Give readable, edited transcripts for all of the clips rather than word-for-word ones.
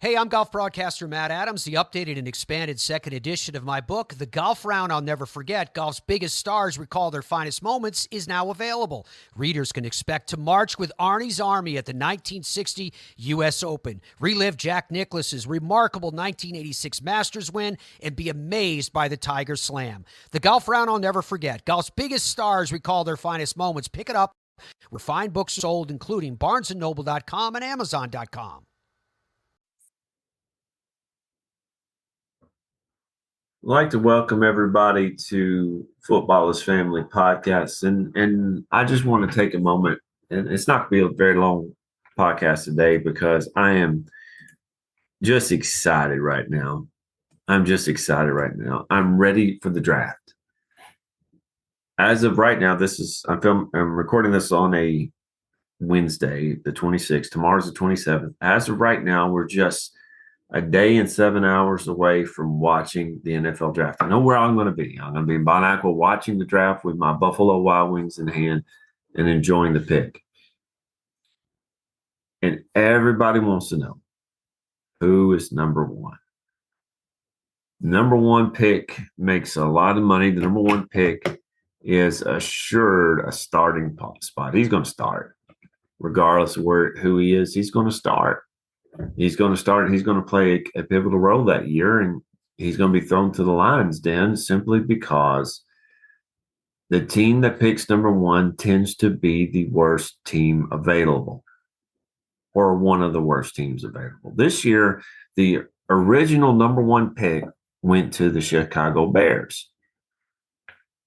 Hey, I'm golf broadcaster Matt Adams. The updated and expanded second edition of my book, The Golf Round I'll Never Forget, Golf's Biggest Stars Recall Their Finest Moments, is now available. Readers can expect to march with Arnie's Army at the 1960 U.S. Open, relive Jack Nicklaus's remarkable 1986 Masters win, and be amazed by the Tiger Slam. The Golf Round I'll Never Forget, Golf's Biggest Stars Recall Their Finest Moments. Pick it up where fine books are sold, including BarnesandNoble.com and Amazon.com. I'd like to welcome everybody to Footballers Family Podcast. And I just want to take a moment, and it's not going to be a very long podcast today because I am just excited right now. I'm I'm ready for the draft. As of right now, I'm recording this on a Wednesday, the 26th. Tomorrow's the 27th. As of right now, we're just a day and 7 hours away from watching the NFL draft. I know where I'm going to be. I'm going to be in Bon Aqua watching the draft with my Buffalo Wild Wings in hand and enjoying the pick. And everybody wants to know who is number one. Number one pick makes a lot of money. The number one pick is assured a starting spot. He's going to start. Regardless of who he is, he's going to start. He's going to start. He's going to play a pivotal role that year, and he's going to be thrown to the lion's den simply because the team that picks number one tends to be the worst team available, or one of the worst teams available. This year, the original number one pick went to the Chicago Bears.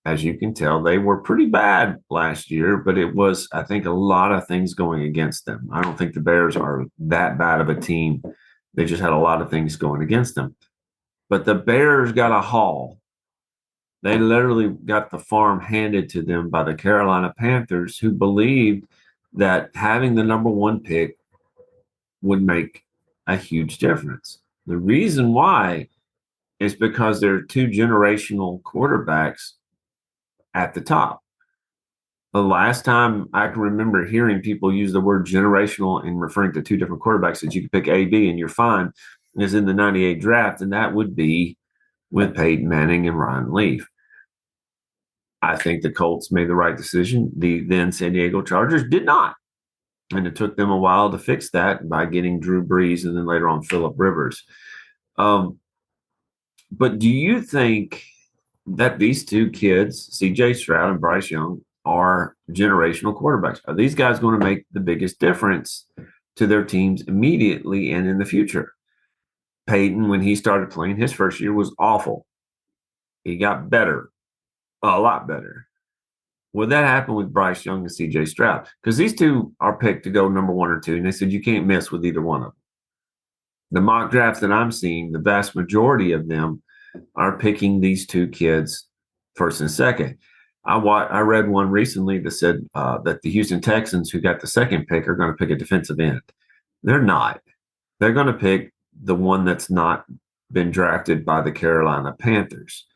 As you can tell, they were pretty bad last year, but it was, I think, a lot of things going against them. I don't think the Bears are that bad of a team. They just had a lot of things going against them. But the Bears got a haul. They literally got the farm handed to them by the Carolina Panthers, who believed that having the number one pick would make a huge difference. The reason why is because there are two generational quarterbacks at the top. The last time I can remember hearing people use the word generational in referring to two different quarterbacks that you can pick A, B, and you're fine is in the 98 draft, and that would be with Peyton Manning and Ryan Leaf. I think the Colts made the right decision. The then San Diego Chargers did not. And it took them a while to fix that by getting Drew Brees and then later on Phillip Rivers. But do you think that these two kids, C.J. Stroud and Bryce Young, are generational quarterbacks? Are these guys going to make the biggest difference to their teams immediately and in the future? Peyton, when he started playing, his first year was awful. He got better, a lot better. Would that happen with Bryce Young and C.J. Stroud? Because these two are picked to go number one or two, and they said you can't miss with either one of them. The mock drafts that I'm seeing, the vast majority of them are picking these two kids first and second. I read one recently that said that the Houston Texans, who got the second pick, are going to pick a defensive end. They're not. They're going to pick the one that's not been drafted by the Carolina Panthers.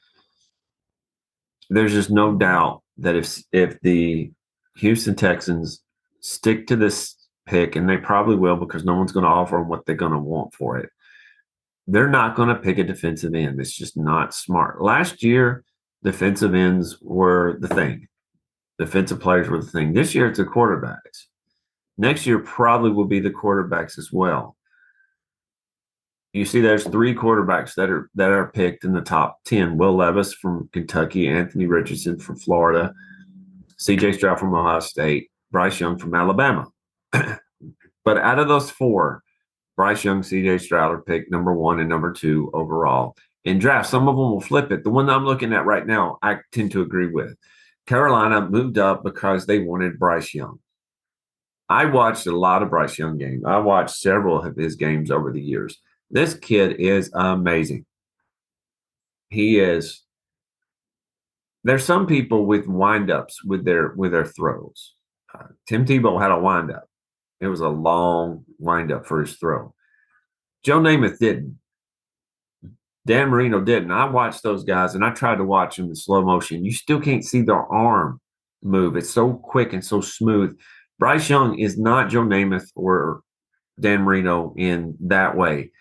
There's just no doubt that if the Houston Texans stick to this pick, and they probably will because no one's going to offer them what they're going to want for it, they're not going to pick a defensive end. It's just not smart. Last year, defensive ends were the thing. Defensive players were the thing. This year, it's the quarterbacks. Next year probably will be the quarterbacks as well. You see, there's three quarterbacks that are picked in the top 10. Will Levis from Kentucky, Anthony Richardson from Florida, C.J. Stroud from Ohio State, Bryce Young from Alabama. But out of those four, Bryce Young, C.J. Stroud are picked number one and number two overall. In draft, some of them will flip it. The one that I'm looking at right now, I tend to agree with. Carolina moved up because they wanted Bryce Young. I watched a lot of Bryce Young games. I watched several of his games over the years. This kid is amazing. He is. There's some people with windups with their throws. Tim Tebow had a windup. It was a long windup for his throw. Joe Namath didn't. Dan Marino didn't. I watched those guys, and I tried to watch them in slow motion. You still can't see their arm move. It's so quick and so smooth. Bryce Young is not Joe Namath or Dan Marino in that way.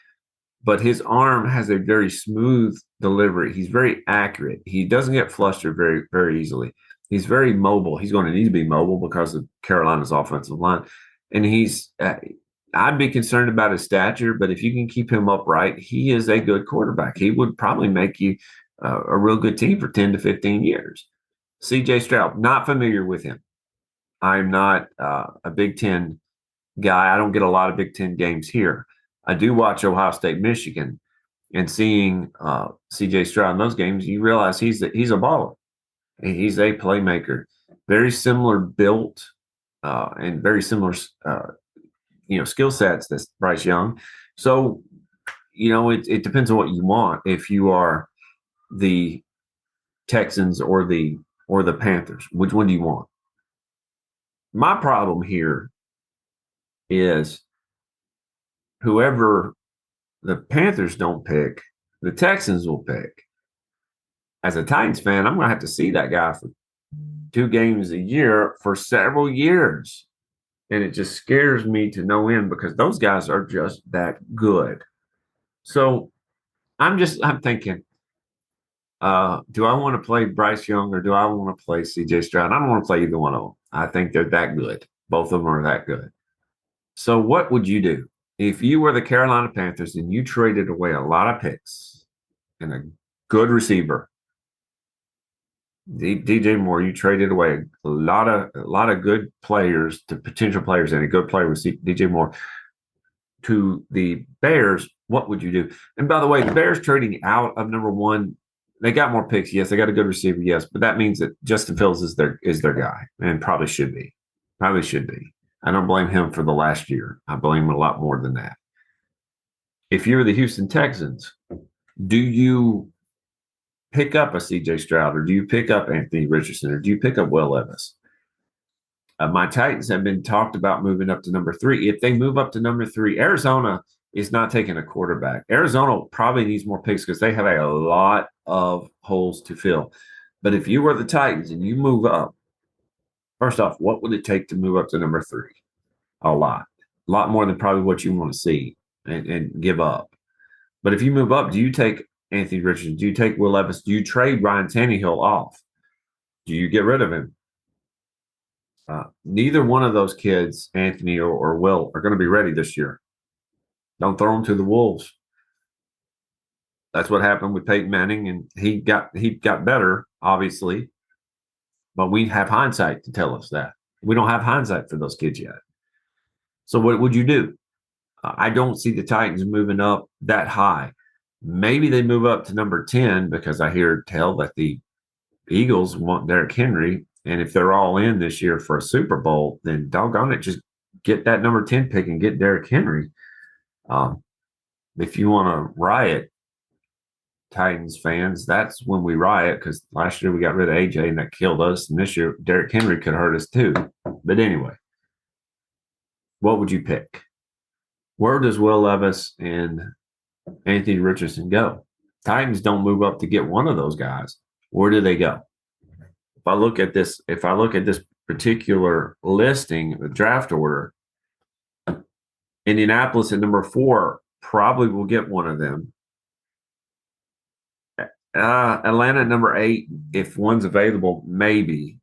but his arm has a very smooth delivery. He's very accurate. He doesn't get flustered very, very easily. He's very mobile. He's going to need to be mobile because of Carolina's offensive line. And I'd be concerned about his stature, but if you can keep him upright, he is a good quarterback. He would probably make you a real good team for 10 to 15 years. CJ Stroud, not familiar with him. I'm not a Big Ten guy. I don't get a lot of Big Ten games here. I do watch Ohio State, Michigan, and seeing CJ Stroud in those games, you realize he's a baller. He's a playmaker. Very similar built and very similar, skill sets to Bryce Young. So, it depends on what you want. If you are the Texans or the Panthers, which one do you want? My problem here is whoever the Panthers don't pick, the Texans will pick. As a Titans fan, I'm going to have to see that guy for 2 games a year for several years. And it just scares me to no end because those guys are just that good. So I'm thinking, do I want to play Bryce Young or do I want to play CJ Stroud? I don't want to play either one of them. I think they're that good. Both of them are that good. So what would you do if you were the Carolina Panthers and you traded away a lot of picks and a good receiver? DJ Moore, you traded away a lot of good players to potential players and a good player with DJ Moore to the Bears. What would you do? And by the way, the Bears trading out of number 1, they got more picks. Yes, they got a good receiver. Yes, but that means that Justin Fields is their guy and probably should be. Probably should be. I don't blame him for the last year. I blame him a lot more than that. If you're the Houston Texans, do you pick up a CJ Stroud or do you pick up Anthony Richardson or do you pick up Will Levis? My Titans have been talked about moving up to number 3. If they move up to number 3, Arizona is not taking a quarterback. Arizona probably needs more picks because they have a lot of holes to fill. But if you were the Titans and you move up, first off, what would it take to move up to number 3? A lot more than probably what you want to see and give up. But if you move up, do you take Anthony Richardson? Do you take Will Levis? Do you trade Ryan Tannehill off? Do you get rid of him? Neither one of those kids, Anthony or Will, are going to be ready this year. Don't throw them to the wolves. That's what happened with Peyton Manning, and he got better, obviously. But we have hindsight to tell us that. We don't have hindsight for those kids yet. So what would you do? I don't see the Titans moving up that high. Maybe they move up to number 10 because I hear tell that the Eagles want Derrick Henry. And if they're all in this year for a Super Bowl, then doggone it, just get that number 10 pick and get Derrick Henry. If you want to riot, Titans fans, that's when we riot because last year we got rid of AJ and that killed us. And this year, Derrick Henry could hurt us too. But anyway, what would you pick? Where does Will Levis and Anthony Richardson go? Titans don't move up to get one of those guys. Where do they go? If I look at this particular listing, the draft order, Indianapolis at number 4 probably will get one of them. Atlanta at number 8, if one's available, maybe.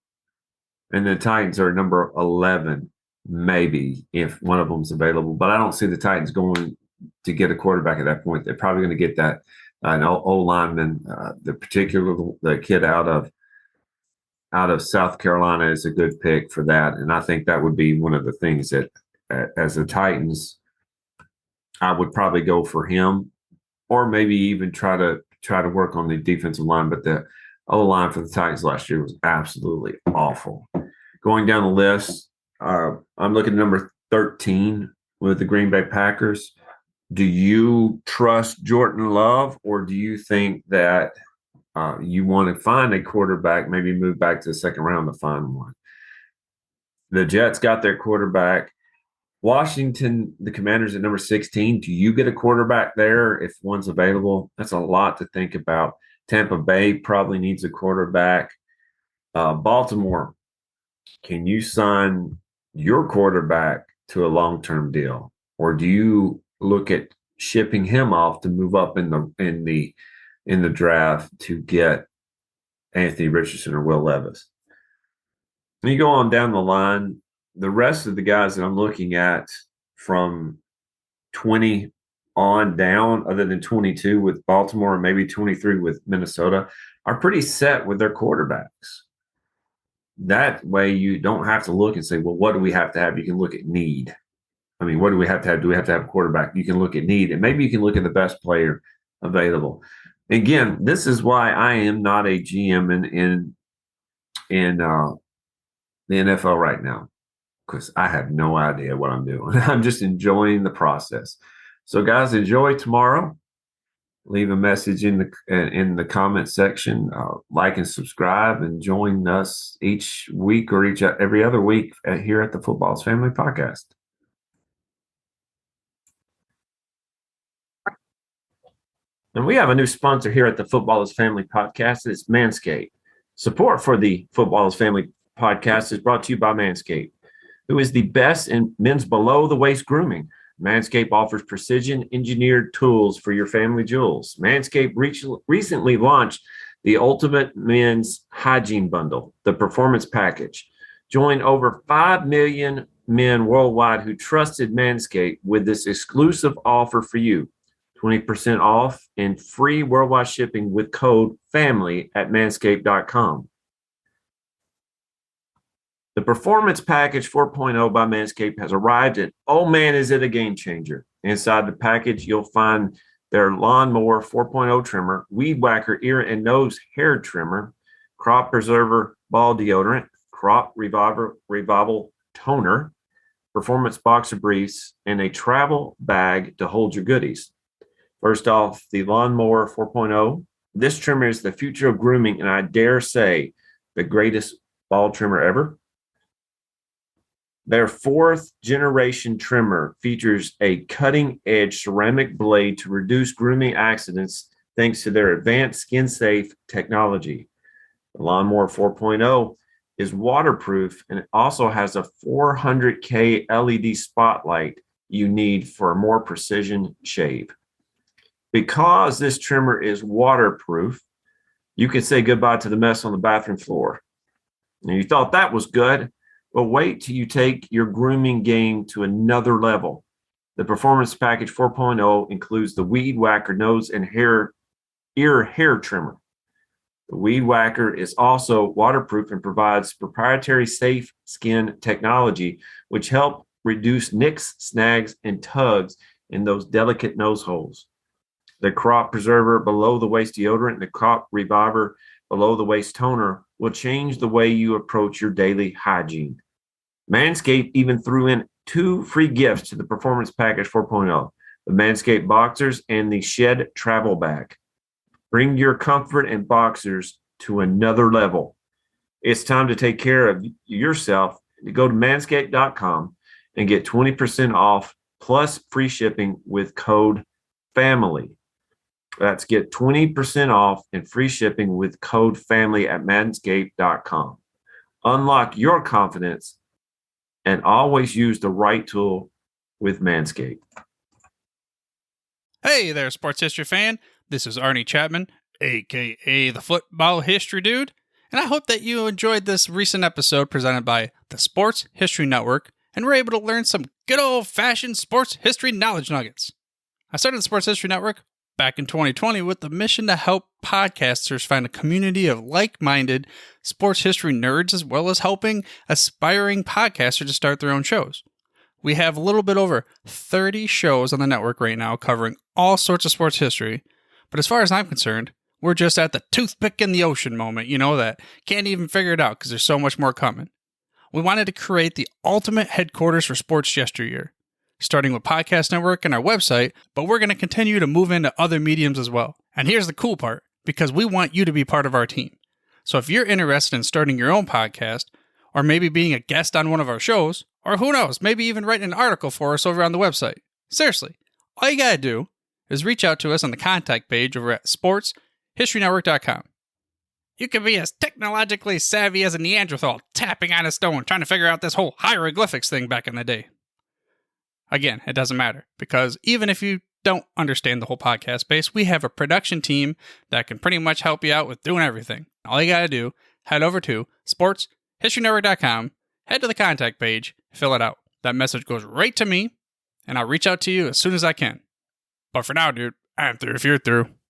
And the Titans are number 11, maybe, if one of them's available. But I don't see the Titans going to get a quarterback at that point. They're probably going to get that an old lineman, the kid out of South Carolina is a good pick for that. And I think that would be one of the things that as the Titans, I would probably go for him or maybe even try to work on the defensive line. But the O-line for the Titans last year was absolutely awful. Going down the list, I'm looking at number 13 with the Green Bay Packers. Do you trust Jordan Love, or do you think that you want to find a quarterback, maybe move back to the second round to find one? The Jets got their quarterback. Washington, the Commanders at number 16. Do you get a quarterback there if one's available? That's a lot to think about. Tampa Bay probably needs a quarterback. Baltimore, can you sign your quarterback to a long-term deal? Or do you look at shipping him off to move up in the draft to get Anthony Richardson or Will Levis. And you go on down the line, the rest of the guys that I'm looking at from 20 on down, other than 22 with Baltimore and maybe 23 with Minnesota, are pretty set with their quarterbacks. That way you don't have to look and say, well, what do we have to have? You can look at need. I mean, what do we have to have? Do we have to have a quarterback? You can look at need, and maybe you can look at the best player available. Again, this is why I am not a GM in the NFL right now, because I have no idea what I'm doing. I'm just enjoying the process. So, guys, enjoy tomorrow. Leave a message in the comment section. Like and subscribe, and join us each week or every other week here at the Football's Family Podcast. And we have a new sponsor here at the Footballers Family Podcast. It's Manscaped. Support for the Footballers Family Podcast is brought to you by Manscaped, who is the best in men's below-the-waist grooming. Manscaped offers precision-engineered tools for your family jewels. Manscaped recently launched the Ultimate Men's Hygiene Bundle, the Performance Package. Join over 5 million men worldwide who trusted Manscaped with this exclusive offer for you. 20% off and free worldwide shipping with code FAMILY at manscaped.com. The Performance Package 4.0 by Manscaped has arrived, and oh man, is it a game changer. Inside the package, you'll find their Lawnmower 4.0 trimmer, Weed Whacker ear and nose hair trimmer, Crop Preserver ball deodorant, Crop Revival toner, Performance boxer briefs, and a travel bag to hold your goodies. First off, the Lawnmower 4.0. This trimmer is the future of grooming, and I dare say the greatest ball trimmer ever. Their 4th generation trimmer features a cutting-edge ceramic blade to reduce grooming accidents thanks to their advanced skin-safe technology. The Lawnmower 4.0 is waterproof, and it also has a 400K LED spotlight you need for a more precision shave. Because this trimmer is waterproof, you can say goodbye to the mess on the bathroom floor. And you thought that was good, but wait till you take your grooming game to another level. The Performance Package 4.0 includes the Weed Whacker nose and ear hair trimmer. The Weed Whacker is also waterproof and provides proprietary safe skin technology, which help reduce nicks, snags, and tugs in those delicate nose holes. The Crop Preserver below-the-waist deodorant and the Crop Reviver below-the-waist toner will change the way you approach your daily hygiene. Manscaped even threw in 2 free gifts to the Performance Package 4.0, the Manscaped Boxers and the Shed Travel Bag. Bring your comfort and boxers to another level. It's time to take care of yourself. Go to manscaped.com and get 20% off plus free shipping with code FAMILY. That's get 20% off and free shipping with code FAMILY at manscaped.com. Unlock your confidence and always use the right tool with Manscaped. Hey there, sports history fan. This is Arnie Chapman, a.k.a. the Football History Dude, and I hope that you enjoyed this recent episode presented by the Sports History Network and were able to learn some good old-fashioned sports history knowledge nuggets. I started the Sports History Network back in 2020 with the mission to help podcasters find a community of like-minded sports history nerds, as well as helping aspiring podcasters to start their own shows. We have a little bit over 30 shows on the network right now covering all sorts of sports history, but as far as I'm concerned, we're just at the toothpick in the ocean moment, that can't even figure it out because there's so much more coming. We wanted to create the ultimate headquarters for sports yesteryear, starting with Podcast Network and our website, but we're going to continue to move into other mediums as well. And here's the cool part, because we want you to be part of our team. So if you're interested in starting your own podcast, or maybe being a guest on one of our shows, or who knows, maybe even writing an article for us over on the website. Seriously, all you gotta do is reach out to us on the contact page over at sportshistorynetwork.com. You can be as technologically savvy as a Neanderthal tapping on a stone trying to figure out this whole hieroglyphics thing back in the day. Again, it doesn't matter, because even if you don't understand the whole podcast space, we have a production team that can pretty much help you out with doing everything. All you got to do, head over to sportshistorynetwork.com, head to the contact page, fill it out. That message goes right to me, and I'll reach out to you as soon as I can. But for now, dude, I'm through if you're through.